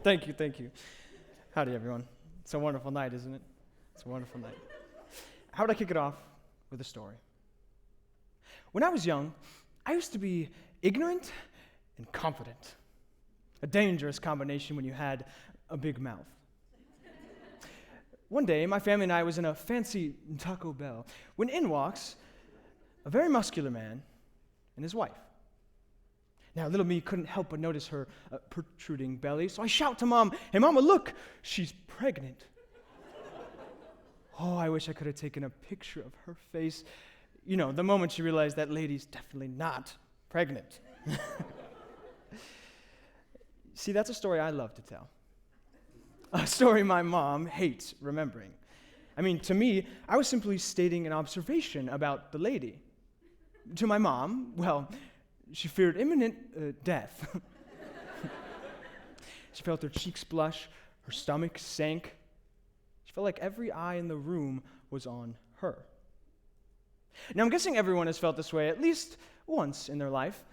Thank you. Howdy, everyone. It's a wonderful night, isn't it? It's a wonderful night. How would I kick it off? With a story. When I was young, I used to be ignorant and confident. A dangerous combination when you had a big mouth. One day, my family and I was in a fancy Taco Bell when in walks a very muscular man and his wife. Now, little me couldn't help but notice her protruding belly, so I shout to Mom, "Hey, Mama, look, she's pregnant." Oh, I wish I could have taken a picture of her face. You know, the moment she realized that lady's definitely not pregnant. See, that's a story I love to tell. A story my mom hates remembering. I mean, to me, I was simply stating an observation about the lady. To my mom, well, she feared imminent death. She felt her cheeks blush, her stomach sank. She felt like every eye in the room was on her. Now, I'm guessing everyone has felt this way at least once in their life.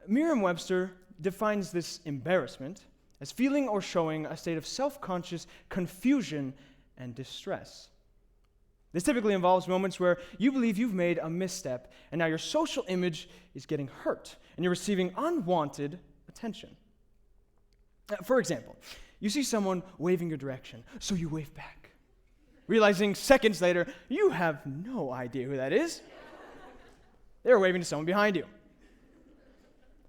Merriam-Webster defines this embarrassment as feeling or showing a state of self-conscious confusion and distress. This typically involves moments where you believe you've made a misstep and now your social image is getting hurt and you're receiving unwanted attention. For example, you see someone waving your direction, so you wave back, realizing seconds later you have no idea who that is. They're waving to someone behind you.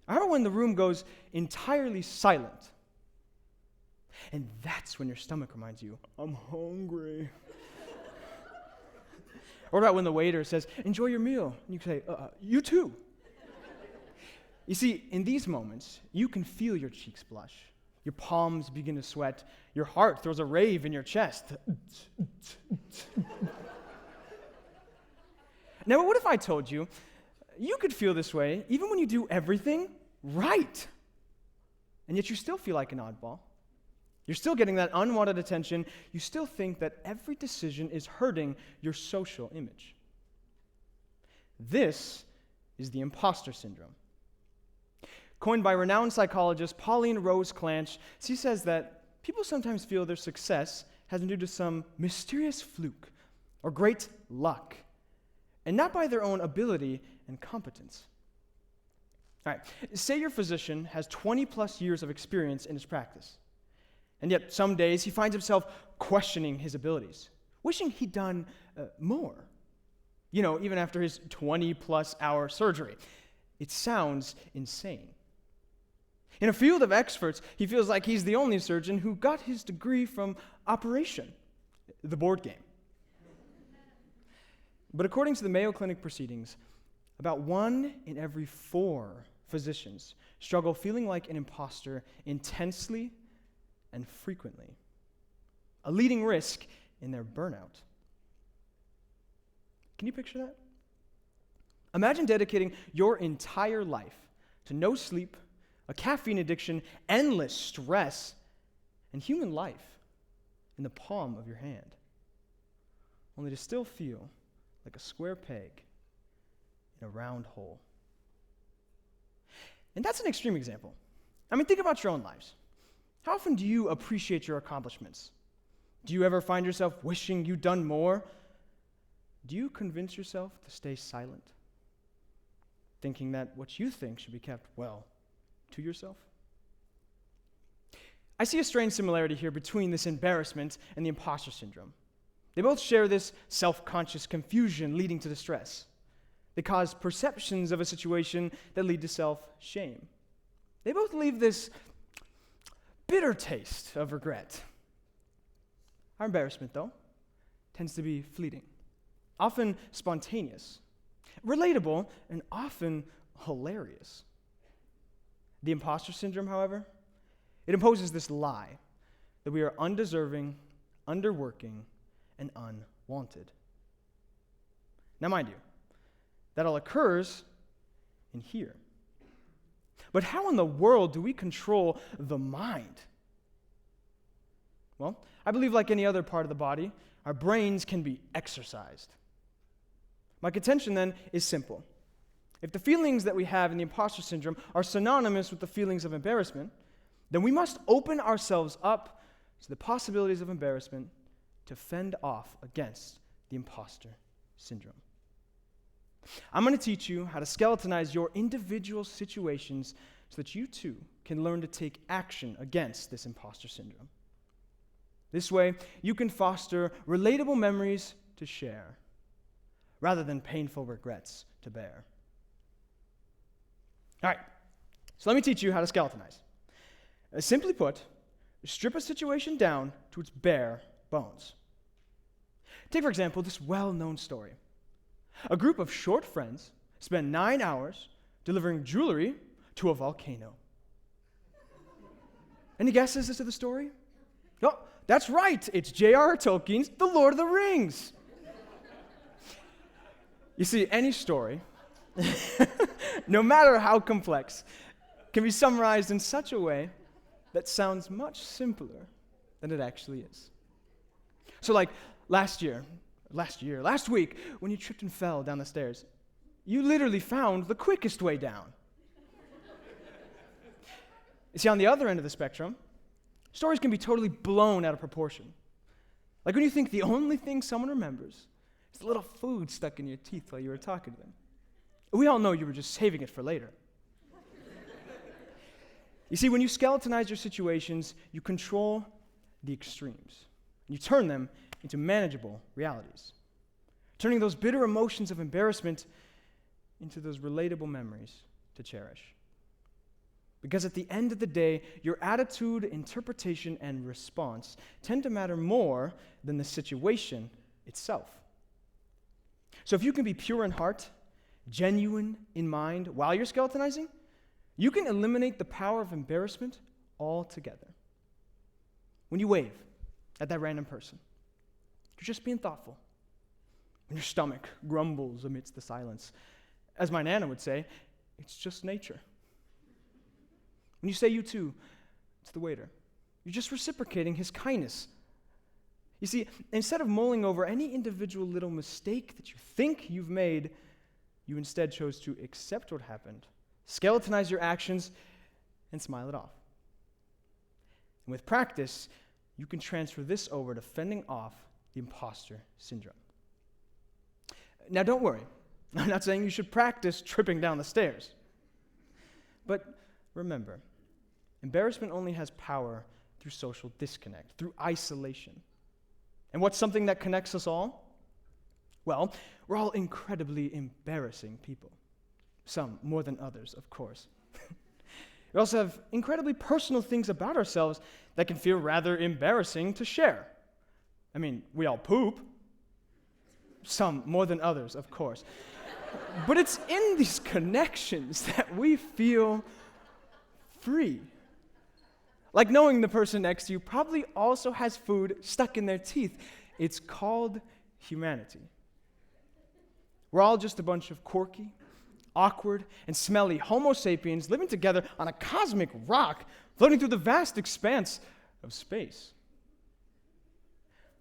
Or when the room goes entirely silent, and that's when your stomach reminds you, "I'm hungry." Or about when the waiter says, "Enjoy your meal," and you say, "You too." You see, in these moments, you can feel your cheeks blush, your palms begin to sweat, your heart throws a rave in your chest. Now, what if I told you, you could feel this way even when you do everything right, and yet you still feel like an oddball? You're still getting that unwanted attention. You still think that every decision is hurting your social image. This is the imposter syndrome. Coined by renowned psychologist Pauline Rose Clanch, she says that people sometimes feel their success has been due to some mysterious fluke or great luck, and not by their own ability and competence. All right, say your physician has 20 plus years of experience in his practice. And yet, some days, he finds himself questioning his abilities, wishing he'd done more. You know, even after his 20-plus hour surgery. It sounds insane. In a field of experts, he feels like he's the only surgeon who got his degree from Operation, the board game. But according to the Mayo Clinic proceedings, about 1 in every 4 physicians struggle feeling like an imposter intensely and frequently, a leading risk in their burnout. Can you picture that? Imagine dedicating your entire life to no sleep, a caffeine addiction, endless stress, and human life in the palm of your hand, only to still feel like a square peg in a round hole. And that's an extreme example. I mean, think about your own lives. How often do you appreciate your accomplishments? Do you ever find yourself wishing you'd done more? Do you convince yourself to stay silent, thinking that what you think should be kept, well, to yourself? I see a strange similarity here between this embarrassment and the imposter syndrome. They both share this self-conscious confusion leading to distress. They cause perceptions of a situation that lead to self-shame. They both leave this bitter taste of regret. Our embarrassment, though, tends to be fleeting, often spontaneous, relatable, and often hilarious. The imposter syndrome, however, it imposes this lie that we are undeserving, underworking, and unwanted. Now, mind you, that all occurs in here. But how in the world do we control the mind? Well, I believe like any other part of the body, our brains can be exercised. My contention then is simple. If the feelings that we have in the imposter syndrome are synonymous with the feelings of embarrassment, then we must open ourselves up to the possibilities of embarrassment to fend off against the imposter syndrome. I'm going to teach you how to skeletonize your individual situations so that you too can learn to take action against this imposter syndrome. This way, you can foster relatable memories to share rather than painful regrets to bear. All right, so let me teach you how to skeletonize. Simply put, strip a situation down to its bare bones. Take, for example, this well-known story. A group of short friends spend 9 hours delivering jewelry to a volcano. Any guesses as to the story? No, that's right. It's J.R.R. Tolkien's The Lord of the Rings. You see, any story, no matter how complex, can be summarized in such a way that sounds much simpler than it actually is. So like last week, when you tripped and fell down the stairs, you literally found the quickest way down. You see, on the other end of the spectrum, stories can be totally blown out of proportion. Like when you think the only thing someone remembers is the little food stuck in your teeth while you were talking to them. We all know you were just saving it for later. You see, when you skeletonize your situations, you control the extremes. You turn them into manageable realities, turning those bitter emotions of embarrassment into those relatable memories to cherish. Because at the end of the day, your attitude, interpretation, and response tend to matter more than the situation itself. So if you can be pure in heart, genuine in mind while you're skeletonizing, you can eliminate the power of embarrassment altogether. When you wave at that random person, you're just being thoughtful. When your stomach grumbles amidst the silence, as my Nana would say, it's just nature. When you say you too to the waiter, you're just reciprocating his kindness. You see, instead of mulling over any individual little mistake that you think you've made, you instead chose to accept what happened, skeletonize your actions, and smile it off. And with practice, you can transfer this over to fending off the imposter syndrome. Now, don't worry. I'm not saying you should practice tripping down the stairs. But remember, embarrassment only has power through social disconnect, through isolation. And what's something that connects us all? Well, we're all incredibly embarrassing people. Some more than others, of course. We also have incredibly personal things about ourselves that can feel rather embarrassing to share. I mean, we all poop. Some more than others, of course. But it's in these connections that we feel free. Like knowing the person next to you probably also has food stuck in their teeth. It's called humanity. We're all just a bunch of quirky, awkward, and smelly Homo sapiens living together on a cosmic rock floating through the vast expanse of space.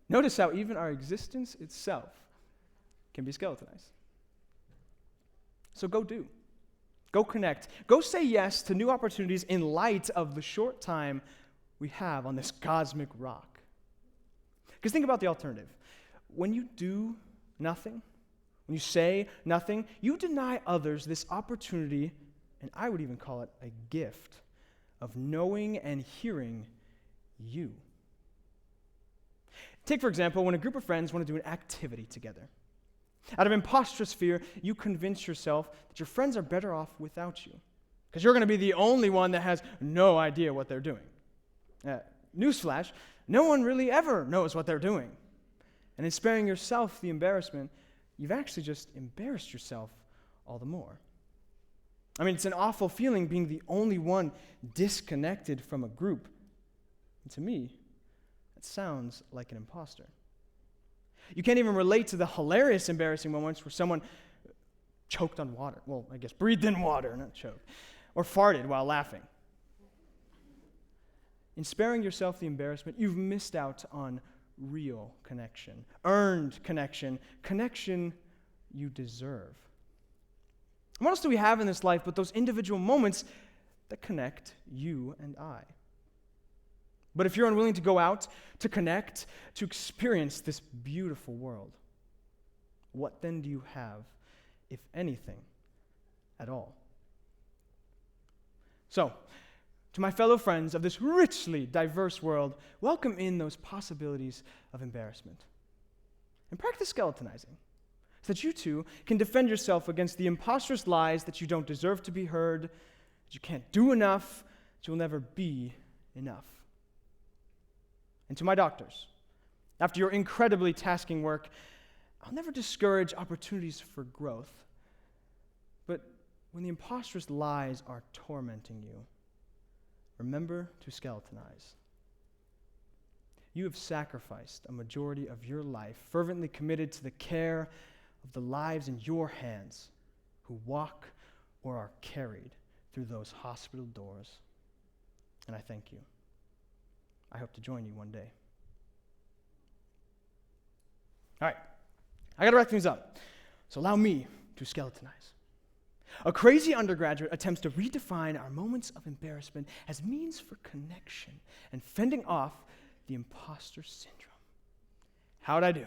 Notice how even our existence itself can be skeletonized. So go do. Go connect. Go say yes to new opportunities in light of the short time we have on this cosmic rock. Because think about the alternative. When you do nothing, when you say nothing, you deny others this opportunity, and I would even call it a gift, of knowing and hearing you. Take, for example, when a group of friends want to do an activity together. Out of imposter fear, you convince yourself that your friends are better off without you, because you're going to be the only one that has no idea what they're doing. Newsflash, no one really ever knows what they're doing. And in sparing yourself the embarrassment, you've actually just embarrassed yourself all the more. I mean, it's an awful feeling being the only one disconnected from a group. And to me, it sounds like an imposter. You can't even relate to the hilarious, embarrassing moments where someone choked on water. Well, I guess breathed in water, not choked. Or farted while laughing. In sparing yourself the embarrassment, you've missed out on real connection, earned connection, connection you deserve. And what else do we have in this life but those individual moments that connect you and I? But if you're unwilling to go out, to connect, to experience this beautiful world, what then do you have, if anything, at all? So, to my fellow friends of this richly diverse world, welcome in those possibilities of embarrassment. And practice skeletonizing, so that you too can defend yourself against the imposter's lies that you don't deserve to be heard, that you can't do enough, that you'll never be enough. And to my doctors, after your incredibly tasking work, I'll never discourage opportunities for growth. But when the imposter's lies are tormenting you, remember to skeletonize. You have sacrificed a majority of your life, fervently committed to the care of the lives in your hands who walk or are carried through those hospital doors. And I thank you. I hope to join you one day. All right, I got to wrap things up, so allow me to skeletonize. A crazy undergraduate attempts to redefine our moments of embarrassment as means for connection and fending off the imposter syndrome. How'd I do?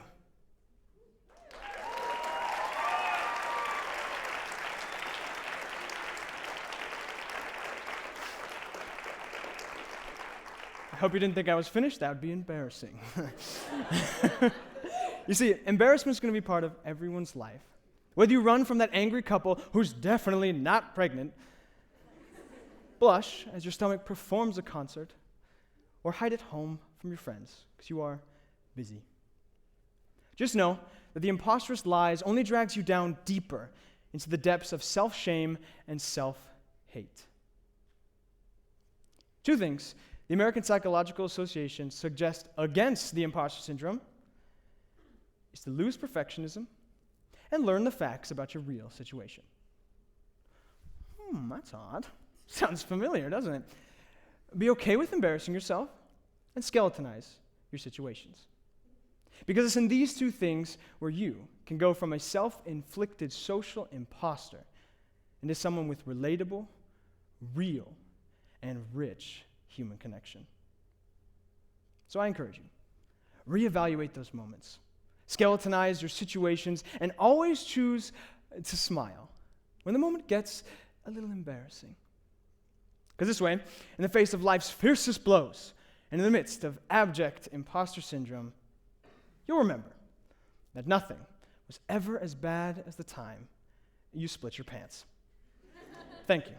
I hope you didn't think I was finished. That would be embarrassing. You see, embarrassment is going to be part of everyone's life. Whether you run from that angry couple who's definitely not pregnant, blush as your stomach performs a concert, or hide at home from your friends because you are busy. Just know that the imposter's lies only drags you down deeper into the depths of self-shame and self-hate. Two things the American Psychological Association suggests against the imposter syndrome is to lose perfectionism and learn the facts about your real situation. That's odd. Sounds familiar, doesn't it? Be okay with embarrassing yourself and skeletonize your situations. Because it's in these two things where you can go from a self-inflicted social imposter into someone with relatable, real, and rich human connection. So I encourage you, reevaluate those moments. Skeletonize your situations, and always choose to smile when the moment gets a little embarrassing. Because this way, in the face of life's fiercest blows, and in the midst of abject imposter syndrome, you'll remember that nothing was ever as bad as the time you split your pants. Thank you.